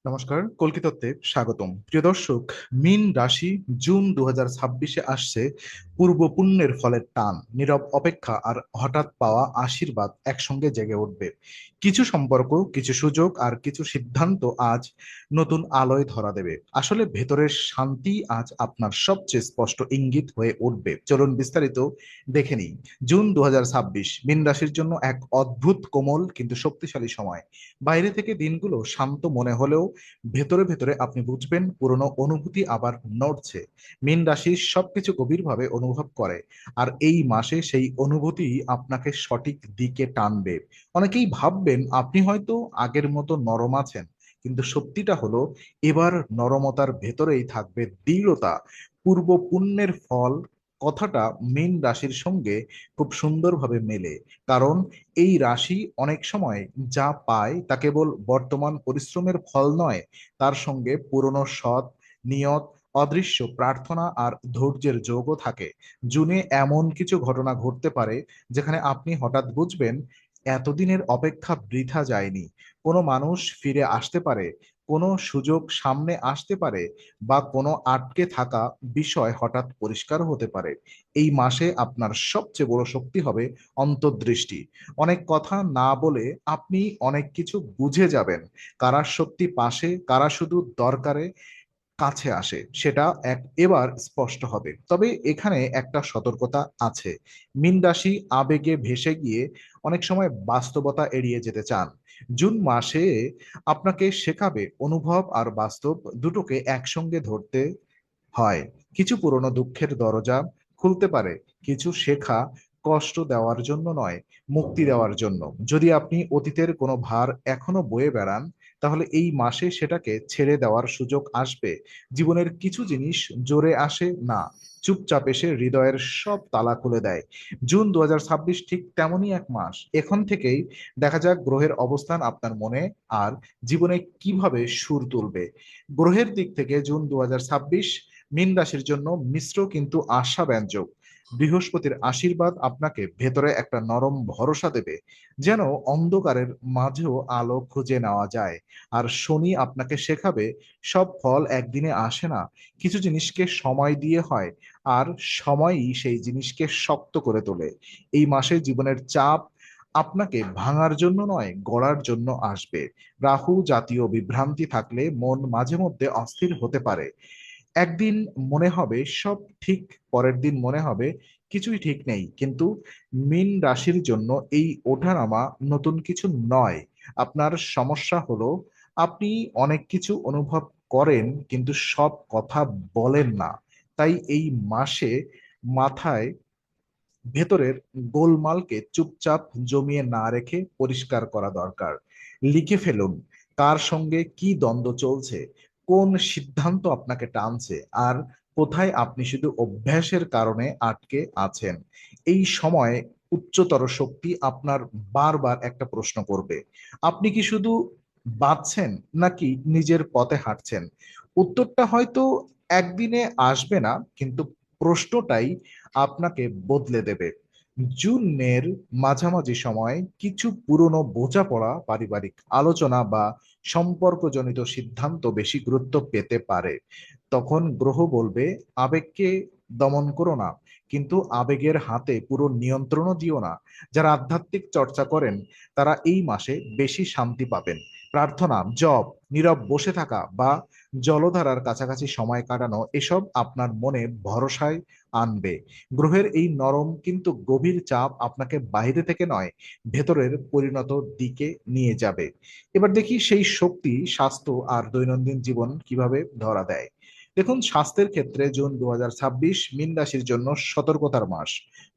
নমস্কার, কল্কিতত্ত্বে স্বাগতম। প্রিয় দর্শক, মীন রাশি জুন 2026-এ আসছে পূর্ব পুণ্যের ফলের টান, নীরব অপেক্ষা আর হঠাৎ পাওয়া আশীর্বাদ একসঙ্গে জেগে উঠবে। কিছু সম্পর্ক, কিছু সুযোগ আর কিছু সিদ্ধান্ত আজ নতুন আলোয় ধরা দেবে। আসলে ভেতরের শান্তি আজ আপনার সবচেয়ে স্পষ্ট ইঙ্গিত হয়ে উঠবে। চলুন বিস্তারিত দেখে নিই। জুন 2026 মীন রাশির জন্য এক অদ্ভুত, কোমল কিন্তু শক্তিশালী সময়। বাইরে থেকে দিনগুলো শান্ত মনে হলেও ভেতরে ভেতরে আপনি বুঝবেন পুরনো অনুভূতি আবার নড়ছে। মীন রাশি সবকিছু গভীরভাবে অনুভব করে, আর এই মাসে সেই অনুভূতি আপনাকে সঠিক দিকে টানবে। অনেকেই ভাববেন আপনি হয়তো আগের মতো নরম আছেন, কিন্তু সত্যিটা হলো এবার নরমতার ভেতরেই থাকবে দৃঢ়তা। পূর্ব পুণ্যের ফল কথাটা মীন রাশির সঙ্গে খুব সুন্দরভাবে মেলে, কারণ এই রাশি অনেক সময় যা পায় তা কেবল বর্তমান পরিশ্রমের ফল নয়, তার সঙ্গে পুরনো সৎ নিয়ত, অদৃশ্য প্রার্থনা আর ধৈর্যের যোগও থাকে। জুনে এমন কিছু ঘটনা ঘটতে পারে যেখানে আপনি হঠাৎ বুঝবেন এতদিনের অপেক্ষা বৃথা যায়নি। কোনো মানুষ ফিরে আসতে পারে, কোনো সুযোগ সামনে আসতে পারে, বা কোনো আটকে থাকা বিষয় হঠাৎ পরিষ্কার হতে পারে। এই মাসে আপনার সবচেয়ে বড় শক্তি হবে অন্তর্দৃষ্টি। অনেক কথা না বলে আপনি অনেক কিছু বুঝে যাবেন। কারা শক্তি পাশে, কারা শুধু দরকারে কাছে আসে, সেটা এবার স্পষ্ট হবে। তবে এখানে একটা সতর্কতা আছে। মীন রাশি আবেগে ভেসে গিয়ে অনেক সময় বাস্তবতা এড়িয়ে যেতে চান। জুন মাসে আপনাকে শেখাবে অনুভব আর বাস্তব দুটোকে একসঙ্গে ধরতে হয়। কিছু পুরনো দুঃখের দরজা খুলতে পারে, কিছু শেখা কষ্ট দেওয়ার জন্য নয়, মুক্তি দেওয়ার জন্য। যদি আপনি অতীতের কোনো ভার এখনো বয়ে বেড়ান, তাহলে এই মাসে সেটাকে ছেড়ে দেওয়ার সুযোগ আসবে। জীবনের কিছু জিনিস জোরে আসে না, চুপচাপ এসে হৃদয়ের সব তালা খুলে দেয়। জুন 2026 ঠিক তেমনই এক মাস। এখন থেকেই দেখা যাক গ্রহের অবস্থান আপনার মনে আর জীবনে কিভাবে সুর তুলবে। গ্রহের দিক থেকে জুন 2026 মীন রাশির জন্য মিশ্র কিন্তু আশাব্যঞ্জক। বৃহস্পতির আশীর্বাদ আপনাকে ভেতরে একটা নরম ভরসা দেবে, যেন অন্ধকারের মাঝেও আলো খুঁজে নেওয়া যায়। আর শনি আপনাকে শেখাবে সব ফল একদিনে আসে না, কিছু জিনিসকে সময় দিয়ে হয়, আর সময়ই সেই জিনিসকে শক্ত করে তোলে। এই মাসে জীবনের চাপ আপনাকে ভাঙার জন্য নয়, গড়ার জন্য আসবে। রাহু জাতীয় বিভ্রান্তি থাকলে মন মাঝে মধ্যে অস্থির হতে পারে। একদিন মনে হবে সব ঠিক, পরের দিন মনে হবে কিছুই ঠিক নেই। কিন্তু মীন রাশির জন্য এই ওঠানামা নতুন কিছু নয়। আপনার সমস্যা হলো আপনি অনেক কিছু অনুভব করেন কিন্তু সব কথা বলেন না। তাই এই মাসে মাথায় ভেতরের গোলমালকে চুপচাপ জমিয়ে না রেখে পরিষ্কার করা দরকার। লিখে ফেলুন কার সঙ্গে কি দ্বন্দ্ব চলছে, কোন সিদ্ধান্ত আপনাকে টানছে, আর কোথায় আপনি শুধু অভ্যাসের কারণে আটকে আছেন। এই সময় উচ্চতর শক্তি আপনার বারবার একটা প্রশ্ন করবে, আপনি কি শুধু বাঁচছেন নাকি নিজের পথে হাঁটছেন? উত্তরটা হয়তো একদিনে আসবে না, কিন্তু প্রশ্নটাই আপনাকে বদলে দেবে। জুনের মাঝামাঝি সময় কিছু পুরনো বোঝাপড়া, পারিবারিক আলোচনা বা সম্পর্কজনিত সিদ্ধান্ত বেশি গুরুত্ব পেতে পারে। তখন গ্রহ বলবে আবেগকে দমন করো না, কিন্তু আবেগের হাতে পুরো নিয়ন্ত্রণও দিও না। যারা আধ্যাত্মিক চর্চা করেন তারা এই মাসে বেশি শান্তি পাবেন। প্রার্থনা, জপ, নীরব বসে থাকা বা জলধারার কাছাকাছি সময় কাটানো, এসব আপনার মনে ভরসায় আনবে। গ্রহের এই নরম কিন্তু গভীর চাপ আপনাকে বাইরে থেকে নয়, ভেতরের পরিণত দিকে নিয়ে যাবে। এবার দেখি সেই শক্তি স্বাস্থ্য আর দৈনন্দিন জীবন কিভাবে ধরা দেয়। দেখুন, স্বাস্থ্যের ক্ষেত্রে জুন 2026 মীন রাশির জন্য সতর্কতার মাস।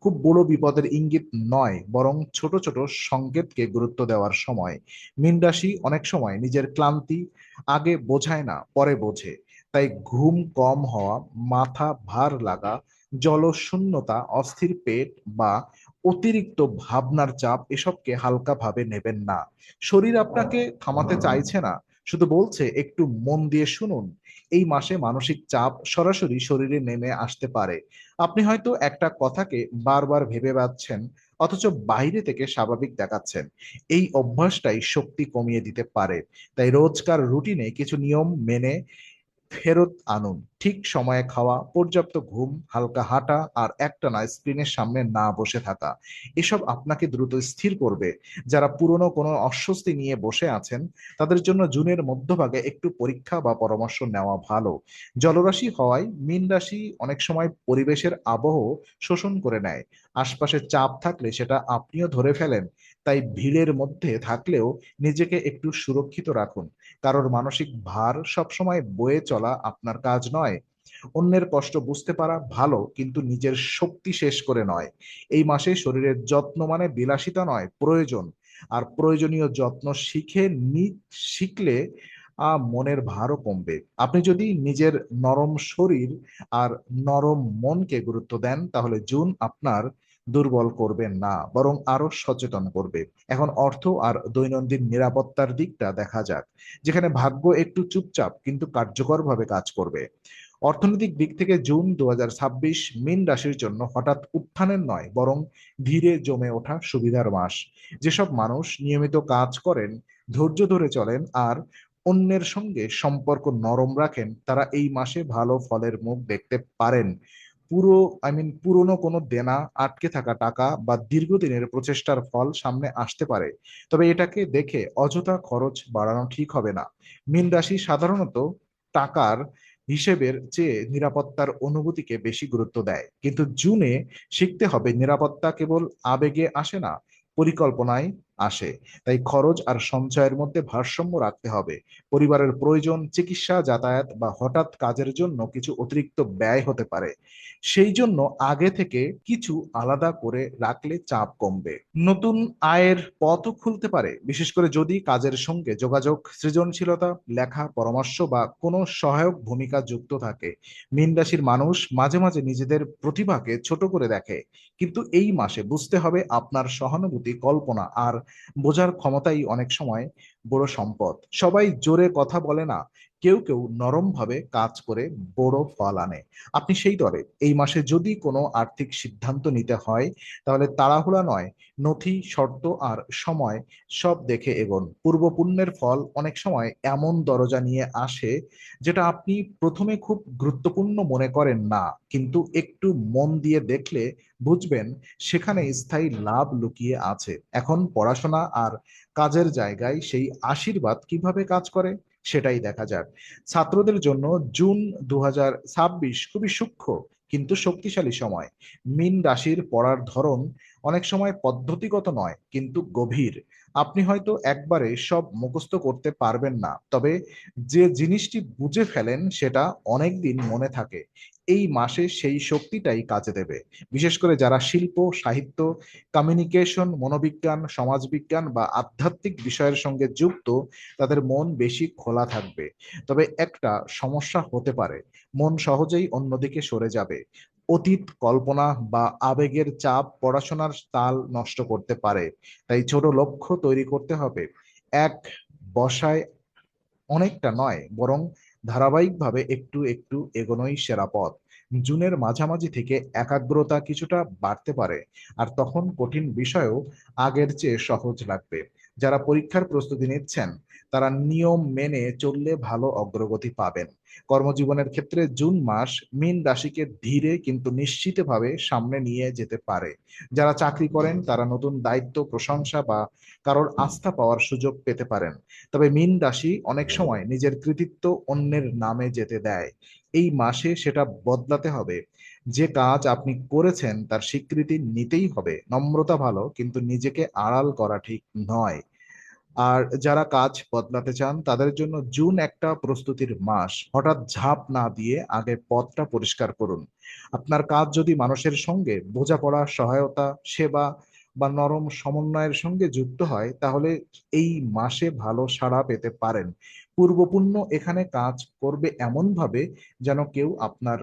খুব বড় বিপদের ইঙ্গিত নয়, বরং ছোট ছোট সংকেতকে গুরুত্ব দেওয়ার সময়। মীন রাশি অনেক সময় নিজের ক্লান্তি আগে বোঝায় না, পরে বোঝে। তাই ঘুম কম হওয়া, মাথা ভার লাগা, জলশূন্যতা, অস্থির পেট বা অতিরিক্ত ভাবনার চাপ, এসবকে হালকাভাবে নেবেন না। শরীর আপনাকে থামাতে চাইছে না, শুধু বলছে একটু মন দিয়ে শুনুন। এই মাসে মানসিক চাপ সরাসরি শরীরে নেমে আসতে পারে। আপনি হয়তো একটা কথাকে বারবার ভেবে পাচ্ছেন, অথচ বাইরে থেকে স্বাভাবিক দেখাচ্ছেন। এই অভ্যাসটাই শক্তি কমিয়ে দিতে পারে। তাই রোজকার রুটিনে কিছু নিয়ম মেনে ফেরত আনুন। ঠিক সময়ে খাওয়া, পর্যাপ্ত ঘুম, হালকা হাঁটা আর একটানা স্ক্রিনের সামনে না বসে থাকা, এসব আপনাকে দ্রুত স্থির করবে। যারা পুরনো কোনো অস্বস্তি নিয়ে বসে আছেন, তাদের জন্য জুনের মধ্যভাগে একটু পরীক্ষা বা পরামর্শ নেওয়া ভালো। জলরাশি হওয়ায় মীন রাশি অনেক সময় পরিবেশের আবহ শোষণ করে নেয়। আশপাশে চাপ থাকলে সেটা আপনিও ধরে ফেলেন। তাই ভিড়ের মধ্যে থাকলেও নিজেকে একটু সুরক্ষিত রাখুন। কারোর মানসিক ভার সবসময় বয়ে চলা আপনার কাজ নয়। অন্যের কষ্ট বুঝতে পারা ভালো, কিন্তু নিজের শক্তি শেষ করে নয়। এই মাসে শরীরের যত্ন মানে বিলাসিতা নয়, প্রয়োজন। আর প্রয়োজনীয় যত্ন শিখলে মনের ভারও কমবে। আপনি যদি নিজের নরম শরীর আর নরম মনকে গুরুত্ব দেন, তাহলে জুন আপনার দুর্বল করবে না, বরং আরো সচেতন করবে। এখন অর্থ আর দৈনন্দিন নিরাপত্তার দিকটা দেখা যাক, যেখানে ভাগ্য একটু চুপচাপ কিন্তু কার্যকরভাবে কাজ করবে। অর্থনৈতিক দিক থেকে জুন 2026 মীন রাশির জন্য হঠাৎ উত্থানের নয়, বরং ধীরে জমে ওঠা সুবিধার মাস। যেসব মানুষ নিয়মিত কাজ করেন, ধৈর্য ধরে চলেন আর অন্যের সঙ্গে সম্পর্ক নরম রাখেন, তারা এই মাসে ভালো ফলের মুখ দেখতে পারেন। পুরো পুরনো কোনো দেনা, আটকে থাকা টাকা বা দীর্ঘদিনের প্রচেষ্টার ফল সামনে আসতে পারে। তবে এটাকে দেখে অযথা খরচ বাড়ানো ঠিক হবে না। মীন রাশি সাধারণত টাকার হিসেবের চেয়ে নিরাপত্তার অনুভূতিকে বেশি গুরুত্ব দেয়। কিন্তু জুনে শিখতে হবে, নিরাপত্তা কেবল আবেগে আসে না, পরিকল্পনায় আসে। তাই খরচ আর সঞ্চয়ের মধ্যে ভারসাম্য রাখতে হবে। পরিবারের প্রয়োজন, চিকিৎসা, যাতায়াত বা হঠাৎ কাজের জন্য কিছু অতিরিক্ত ব্যয় হতে পারে। সেই জন্য আগে থেকে কিছু আলাদা করে রাখলে চাপ কমবে। নতুন আয়ের পথও খুলতে পারে, বিশেষ করে যদি কাজের সঙ্গে যোগাযোগ, সৃজনশীলতা, লেখা, পরামর্শ বা কোনো সহায়ক ভূমিকা যুক্ত থাকে। মীন রাশির মানুষ মাঝে মাঝে নিজেদের প্রতিভাকে ছোট করে দেখে, কিন্তু এই মাসে বুঝতে হবে, আপনার সহানুভূতি, কল্পনা আর বোঝার ক্ষমতাই অনেক সময় বড় সম্পদ। সবাই জোরে কথা বলে না, কেউ কেউ নরম ভাবে কাজ করে বড় ফল আনে। আপনি সেই দরে। এই মাসে যদি কোনো আর্থিক সিদ্ধান্ত নিতে হয়, তাহলে তাড়াহুড়া নয়, নথি, শর্ত আর সময় সব দেখে এগোন। পূর্ব পুণ্যের ফল অনেক সময় এমন দরজা নিয়ে আসে, যেটা আপনি প্রথমে খুব গুরুত্বপূর্ণ মনে করেন না, কিন্তু একটু মন দিয়ে দেখলে বুঝবেন সেখানে স্থায়ী লাভ লুকিয়ে আছে। এখন পড়াশোনা আর কাজের জায়গায় সেই আশীর্বাদ কিভাবে কাজ করে, সেটাই দেখা যাক। ছাত্রদের জন্য জুন 2026 খুবই সূক্ষ্ম কিন্তু শক্তিশালী সময়। মীন রাশির পড়ার ধরন অনেক সময় পদ্ধতিগত নয়, কিন্তু গভীর। আপনি হয়তো একবারে সব মুখস্থ করতে পারবেন না, তবে যে জিনিসটি বুঝে ফেলেন সেটা অনেক দিন মনে থাকে। এই মাসে সেই শক্তিটাই কাজে দেবে। বিশেষ করে যারা শিল্প, সাহিত্য, কমিউনিকেশন, মনোবিজ্ঞান, সমাজবিজ্ঞান বা আধ্যাত্মিক বিষয়ের সঙ্গে যুক্ত, তাদের মন বেশি খোলা থাকবে। তবে একটা সমস্যা হতে পারে, মন সহজেই অন্যদিকে সরে যাবে। অতীত, কল্পনা বা আবেগের চাপ পড়াশোনার তাল নষ্ট করতে পারে। তাই ছোট লক্ষ্য তৈরি করতে হবে। এক বসায় অনেকটা নয়, বরং ধারাবাহিকভাবে একটু একটু এগোনোই সেরা পথ। জুনের মাঝামাঝি থেকে একাগ্রতা কিছুটা বাড়তে পারে, আর তখন কঠিন বিষয়ও আগের চেয়ে সহজ লাগবে। যারা পরীক্ষার প্রস্তুতি নিচ্ছেন, তারা নিয়ম মেনে চললে ভালো অগ্রগতি পাবেন। কর্মজীবনের ক্ষেত্রে জুন মাস মীন রাশিকে ধীরে কিন্তু নিশ্চিতভাবে সামনে নিয়ে যেতে পারে। যারা চাকরি করেন, তারা নতুন দায়িত্ব, প্রশংসা বা কারোর আস্থা পাওয়ার সুযোগ পেতে পারেন। তবে মীন রাশি অনেক সময় নিজের কৃতিত্ব অন্যের নামে যেতে দেয়। এই মাসে সেটা বদলাতে হবে। যে কাজ আপনি করেছেন তার স্বীকৃতি নিতেই হবে। নম্রতা ভালো, কিন্তু নিজেকে আড়াল করা ঠিক নয়। আর যারা কাজ বদলাতে চান, তাদের জন্য জুন একটা প্রস্তুতির মাস। হঠাৎ ঝাঁপ না দিয়ে আগে পথটা পরিষ্কার করুন। আপনার কাজ যদি মানুষের সঙ্গে বোঝাপড়া, সহায়তা, সেবা বা নরম সমন্বয়ের সঙ্গে যুক্ত হয়, তাহলে এই মাসে ভালো সাড়া পেতে পারেন। পূর্বপুণ্য এখানে কাজ করবে এমন ভাবে যেন কেউ আপনার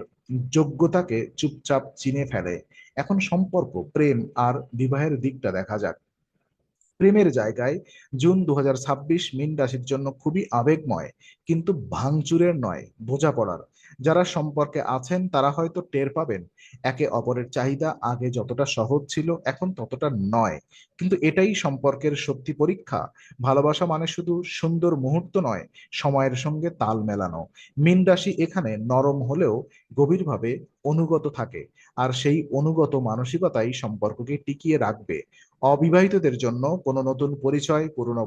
যোগ্যতাকে চুপচাপ চিনে ফেলে। এখন সম্পর্ক, প্রেম আর বিবাহের দিকটা দেখা যাক। প্রেমের জায়গায় জুন 2026 মীন রাশির জন্য খুবই আবেগময়, কিন্তু ভাঙচুরের নয়, বোঝাপড়ার। যারা সম্পর্কে আছেন তারা হয়তো টের পাবেন একে অপরের চাহিদা আগে যতটা সহজ ছিল এখন ততটা নয়, কিন্তু এটাই সম্পর্কের সত্যি পরীক্ষা। ভালোবাসা মানে শুধু সুন্দর মুহূর্ত নয়, সময়ের সঙ্গে তাল মেলানো। মীন রাশি এখানে নরম হলেও গভীরভাবে অনুগত থাকে, আর সেই অনুগত মানসিকতাই সম্পর্ককে টিকিয়ে রাখবে। অবিবাহিতদের জন্য কোনো নতুন পরিচয়, পুরনো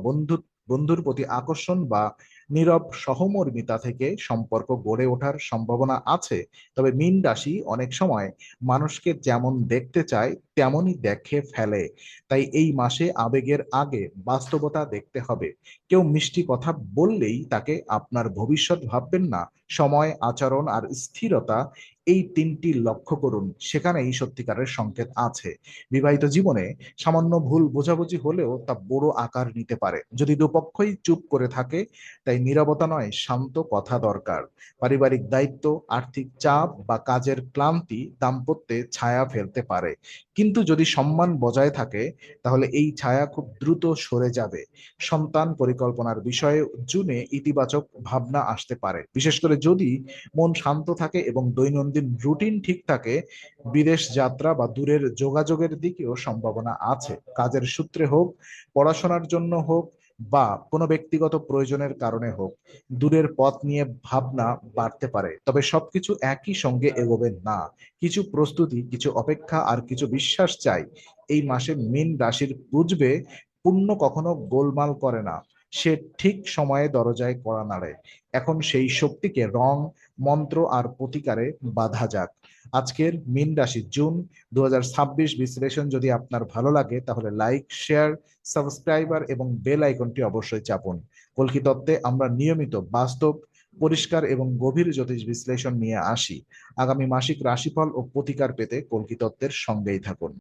বন্ধুর প্রতি আকর্ষণ বা নীরব সহমর্মিতা থেকে সম্পর্ক গড়ে ওঠার সম্ভাবনা আছে। তবে মীন রাশি অনেক সময় মানুষকে যেমন দেখতে চায় তেমনই দেখে ফেলে। তাই এই মাসে আবেগের আগে বাস্তবতা দেখতে হবে। কেউ মিষ্টি কথা বললেই তাকে আপনার ভবিষ্যৎ ভাববেন না। সময়, আচরণ আর স্থিরতা, এই তিনটি লক্ষ্য করুন, সেখানেই সত্যিকারের সংকেত আছে। বিবাহিত জীবনে সামান্য ভুল বোঝাবুঝি হলেও তা বড় আকার নিতে পারে যদি দুপক্ষই চুপ করে থাকে। তাই নীরবতা নয়, শান্ত কথা দরকার। পারিবারিক দায়িত্ব, আর্থিক চাপ বা কাজের ক্লান্তি দাম্পত্যে ছায়া ফেলতে পারে, কিন্তু যদি সম্মান বজায় থাকে তাহলে এই ছায়া খুব দ্রুত সরে যাবে। সন্তান পরিকল্পনার বিষয়ে জুনে ইতিবাচক ভাবনা আসতে পারে, বিশেষ করে যদি মন শান্ত থাকে এবং দৈনন্দিন রুটিন ঠিক থাকে। বিদেশ যাত্রা বা দূরের যোগাযোগের দিকেও সম্ভাবনা আছে, কাজের সূত্রে হোক, পড়াশোনার জন্য হোক বা কোনো ব্যক্তিগত প্রয়োজনের কারণে হোক। দূরের পথ নিয়ে ভাবনা বাড়তে পারে, তবে সবকিছু একই সঙ্গে এগোবে না। কিছু প্রস্তুতি, কিছু অপেক্ষা আর কিছু বিশ্বাস চাই। এই মাসে মীন রাশির বুঝবে, পুণ্য কখনো গোলমাল করে না, সে ঠিক সময়ে দরজায় কড়া নাড়ে। এখন সেই শক্তিকে রং, মন্ত্র আর প্রতিকারে বাঁধা যাক। আজকের মীন রাশি জুন 2026 বিশ্লেষণ যদি আপনার ভালো লাগে তাহলে লাইক, শেয়ার, সাবস্ক্রাইবার এবং বেল আইকনটি অবশ্যই চাপুন। কল্কি তত্ত্বে আমরা নিয়মিত বাস্তব, পরিষ্কার এবং গভীর জ্যোতিষ বিশ্লেষণ নিয়ে আসি। আগামী মাসিক রাশিফল ও প্রতিকার পেতে কল্কি তত্ত্বের সঙ্গেই থাকুন।